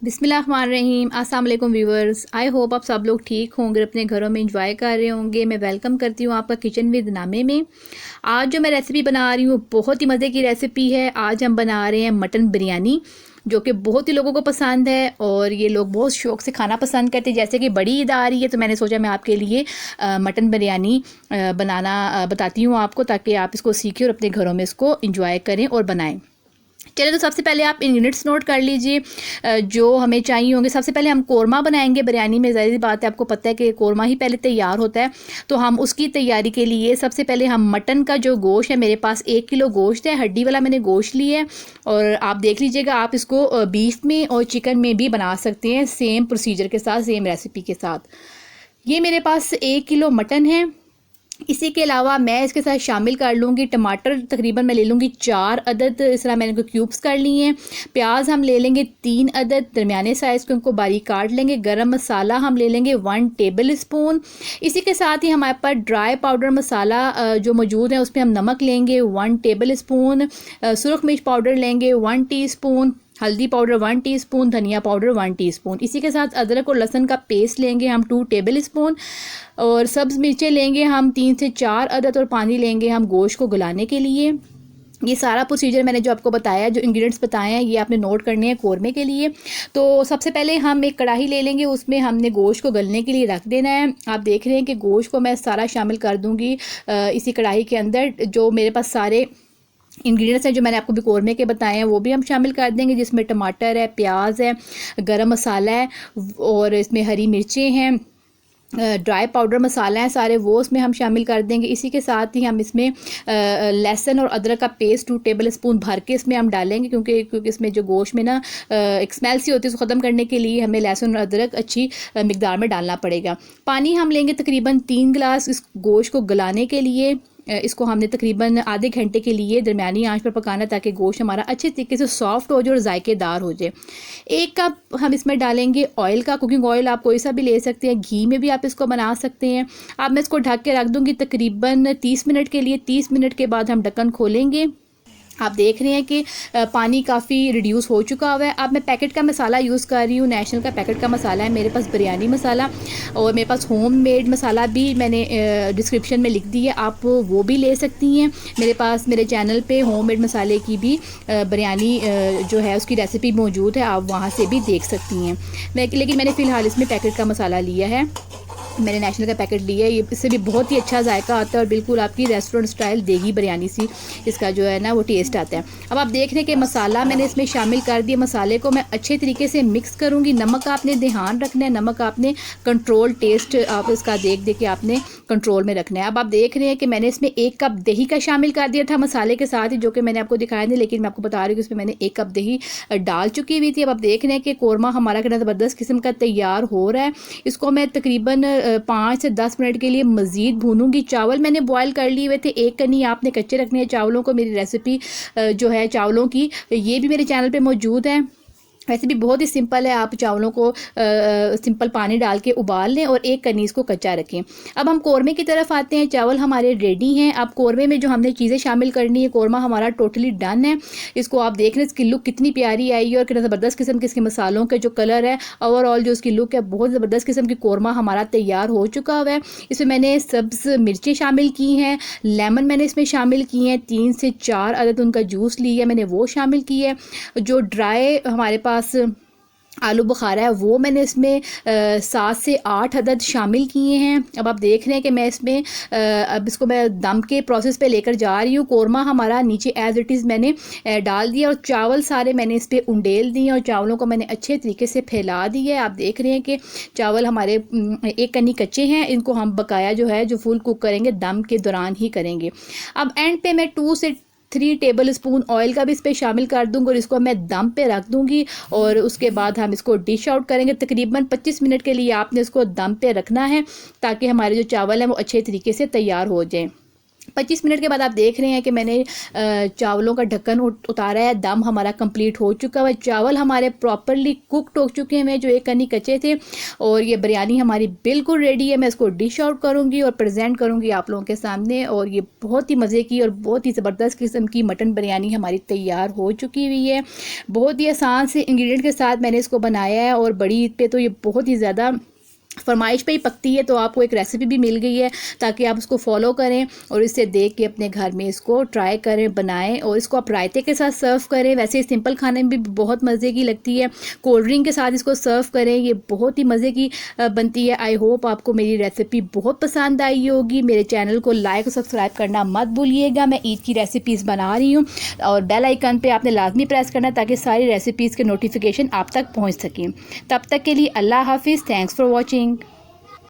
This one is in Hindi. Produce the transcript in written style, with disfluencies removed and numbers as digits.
बिस्मिल्लाहिर्रहमानिर्रहीम। अस्सलाम वालेकुम व्यूवर्स, आई होप आप सब लोग ठीक होंगे, अपने घरों में इंजॉय कर रहे होंगे। मैं वेलकम करती हूँ आपका किचन विद नामे में। आज जो मैं रेसिपी बना रही हूँ बहुत ही मज़े की रेसिपी है। आज हम बना रहे हैं मटन बिरयानी, जो कि बहुत ही लोगों को पसंद है और ये लोग बहुत शौक़ से खाना पसंद करते हैं। जैसे कि बड़ी ईद आ रही है तो मैंने सोचा मैं आपके लिए मटन बिरयानी बनाना बताती हूँ आपको, ताकि आप इसको सीखें और अपने घरों में इसको इंजॉय करें और बनाएं। चलिए, तो सबसे पहले आप इंग्रेडिएंट्स नोट कर लीजिए जो हमें चाहिए होंगे। सबसे पहले हम कोरमा बनाएंगे बिरयानी में। ज़ाहिर बात है, आपको पता है कि कोरमा ही पहले तैयार होता है। तो हम उसकी तैयारी के लिए सबसे पहले हम मटन का जो गोश्त है, मेरे पास 1 किलो गोश्त है, हड्डी वाला मैंने गोश्त लिया है। और आप देख लीजिएगा, आप इसको बीफ में और चिकन में भी बना सकते हैं, सेम प्रोसीजर के साथ, सेम रेसिपी के साथ। ये मेरे पास 1 किलो मटन है। इसी के अलावा मैं इसके साथ शामिल कर लूँगी टमाटर, तकरीबन मैं ले लूँगी 4 अदद, इस तरह मैंने इनको क्यूब्स कर लिए हैं। प्याज हम ले लेंगे 3 अदद दरमियाने साइज़ के, उनको बारीक काट लेंगे। गरम मसाला हम ले लेंगे 1 टेबल स्पून। इसी के साथ ही हमारे पास ड्राई पाउडर मसाला जो मौजूद है, उसमें हम नमक लेंगे 1 टेबल स्पून, सुरख मिर्च पाउडर लेंगे 1 टीस्पून, हल्दी पाउडर 1 टीस्पून, धनिया पाउडर 1 टीस्पून। इसी के साथ अदरक और लहसुन का पेस्ट लेंगे हम 2 टेबल स्पून, और सब्ज़ मिर्चें लेंगे हम 3 से 4 अदद, और पानी लेंगे हम गोश्त को गलाने के लिए। ये सारा प्रोसीजर मैंने जो आपको बताया, जो इंग्रेडिएंट्स बताए हैं, ये आपने नोट करने हैं कोरमे के लिए। तो सबसे पहले हम एक कढ़ाई ले लेंगे, उसमें हमने गोश्त को गलने के लिए रख देना है। आप देख रहे हैं कि गोश्त को मैं सारा शामिल कर दूँगी इसी कढ़ाई के अंदर। जो मेरे पास सारे इंग्रेडिएंट्स हैं जो मैंने आपको भी कोरमे के बताए हैं, वो भी हम शामिल कर देंगे, जिसमें टमाटर है, प्याज है, गरम मसाला है, और इसमें हरी मिर्चें हैं, ड्राई पाउडर मसाला है सारे, वो उसमें हम शामिल कर देंगे। इसी के साथ ही हम इसमें लहसुन और अदरक का पेस्ट 2 टेबल स्पून भर के इसमें हम डालेंगे, क्योंकि इसमें जो गोश्त में ना एक स्मेल सी होती है, उसको ख़त्म करने के लिए हमें लहसुन और अदरक अच्छी मिकदार में डालना पड़ेगा। पानी हम लेंगे तकरीबन 3 गिलास इस गोश्त को गलाने के लिए। इसको हमने तकरीबन आधे घंटे के लिए दरमियानी आंच पर पकाना, ताकि गोश्त हमारा अच्छे तरीके से सॉफ्ट हो जाए और जायकेदार हो जाए। 1 कप हम इसमें डालेंगे ऑयल का, कुकिंग ऑयल आप कोई सा भी ले सकते हैं, घी में भी आप इसको बना सकते हैं। अब मैं इसको ढक के रख दूँगी तकरीबन 30 मिनट के लिए। 30 मिनट के बाद हम ढक्कन खोलेंगे। आप देख रहे हैं कि पानी काफ़ी रिड्यूस हो चुका हुआ है। अब मैं पैकेट का मसाला यूज़ कर रही हूँ, नेशनल का पैकेट का मसाला है मेरे पास, बिरयानी मसाला। और मेरे पास होम मेड मसाला भी मैंने डिस्क्रिप्शन में लिख दी है, आप वो भी ले सकती हैं। मेरे पास मेरे चैनल पे होम मेड मसाले की भी बिरयानी जो है उसकी रेसिपी मौजूद है, आप वहाँ से भी देख सकती हैं। लेकिन मैंने फ़िलहाल इसमें पैकेट का मसाला लिया है, मैंने नेशनल का पैकेट लिया है। ये इससे भी बहुत ही अच्छा जायका आता है और बिल्कुल आपकी रेस्टोरेंट स्टाइल देगी बिरयानी सी, इसका जो है ना वो टेस्ट आता है। अब आप देख रहे हैं कि मसाला मैंने इसमें शामिल कर दिया। मसाले को मैं अच्छे तरीके से मिक्स करूँगी। नमक आपने ध्यान रखना है, नमक आपने कंट्रोल टेस्ट आप इसका देख के आपने कंट्रोल में रखना है। अब आप देख रहे हैं कि मैंने इसमें 1 कप दही का शामिल कर दिया था मसाले के साथ ही, जो कि मैंने आपको दिखाया नहीं, लेकिन मैं आपको बता रही हूँ कि इसमें मैंने 1 कप दही डाल चुकी हुई थी। अब आप देख रहे हैं कि कोरमा हमारा कितना ज़बरदस्त किस्म का तैयार हो रहा है। इसको मैं तकरीबन 5 से 10 मिनट के लिए मज़ीद भूनूंगी। चावल मैंने बॉयल कर लिए हुए थे, 1 कनी आपने कच्चे रखने हैं चावलों को। मेरी रेसिपी जो है चावलों की, ये भी मेरे चैनल पे मौजूद है। वैसे भी बहुत ही सिंपल है, आप चावलों को सिंपल पानी डाल के उबाल लें और 1 कनीज़ को कच्चा रखें। अब हम कोरमे की तरफ आते हैं। चावल हमारे रेडी हैं। अब कोरमे में जो हमने चीज़ें शामिल करनी है, कोरमा हमारा टोटली डन है। इसको आप देख रहे हैं, इसकी लुक कितनी प्यारी आई है और कितना ज़बरदस्त किस्म के इसके मसालों के जो कलर है, ओवरऑल जो इसकी लुक है, बहुत ज़बरदस्त किस्म की कोरमा हमारा तैयार हो चुका हुआ है। इसमें मैंने सब्ज़ मिर्चें शामिल की हैं, लेमन मैंने इसमें शामिल की हैं, 3 से 4 अदद उनका जूस लिया मैंने, वो शामिल की है। जो ड्राई हमारे पास आलू बुखारा है, वो मैंने इसमें 7 से 8 अदद शामिल किए हैं। अब आप देख रहे हैं कि मैं इसमें अब इसको मैं दम के प्रोसेस पे लेकर जा रही हूँ। कोरमा हमारा नीचे एज़ इट इज़ मैंने डाल दिया, और चावल सारे मैंने इस पर उंडेल दिए और चावलों को मैंने अच्छे तरीके से फैला दिया है। आप देख रहे हैं कि चावल हमारे 1 कनी कच्चे हैं, इनको हम बकाया जो है जो फुल कुक करेंगे दम के दौरान ही करेंगे। अब एंड पे मैं 2 से 3 टेबल स्पून ऑयल का भी इस पर शामिल कर दूँगी और इसको मैं दम पे रख दूँगी, और उसके बाद हम इसको डिश आउट करेंगे। तकरीबन 25 मिनट के लिए आपने इसको दम पे रखना है, ताकि हमारे जो चावल हैं वो अच्छे तरीके से तैयार हो जाएं। 25 मिनट के बाद आप देख रहे हैं कि मैंने चावलों का ढक्कन उतारा है। दम हमारा कंप्लीट हो चुका है। चावल हमारे प्रॉपरली कुकड हो चुके हैं, जो एक कनी कच्चे थे। और ये बिरयानी हमारी बिल्कुल रेडी है। मैं इसको डिश आउट करूँगी और प्रेजेंट करूँगी आप लोगों के सामने। और ये बहुत ही मज़े की और बहुत ही ज़बरदस्त किस्म की मटन बिरयानी हमारी तैयार हो चुकी हुई है। बहुत ही आसान से इंग्रेडिएंट के साथ मैंने इसको बनाया है। और बड़ी ईद पे तो ये बहुत ही ज़्यादा फरमाइश पे ही पकती है, तो आपको एक रेसिपी भी मिल गई है ताकि आप उसको फॉलो करें और इससे देख के अपने घर में इसको ट्राई करें, बनाएं। और इसको आप रायते के साथ सर्व करें। वैसे सिंपल खाने में भी बहुत मज़े की लगती है। कोल्ड ड्रिंक के साथ इसको सर्व करें, ये बहुत ही मज़े की बनती है। आई होप आपको मेरी रेसिपी बहुत पसंद आई होगी। मेरे चैनल को लाइक और सब्सक्राइब करना मत भूलिएगा। मैं ईद की रेसिपीज़ बना रही हूँ और बेल आइकन पर आपने लाजमी प्रेस करना ताकि सारी रेसिपीज़ के नोटिफिकेशन आप तक पहुँच सकें। तब तक के लिए अल्लाह हाफिज़। Thanks for watching.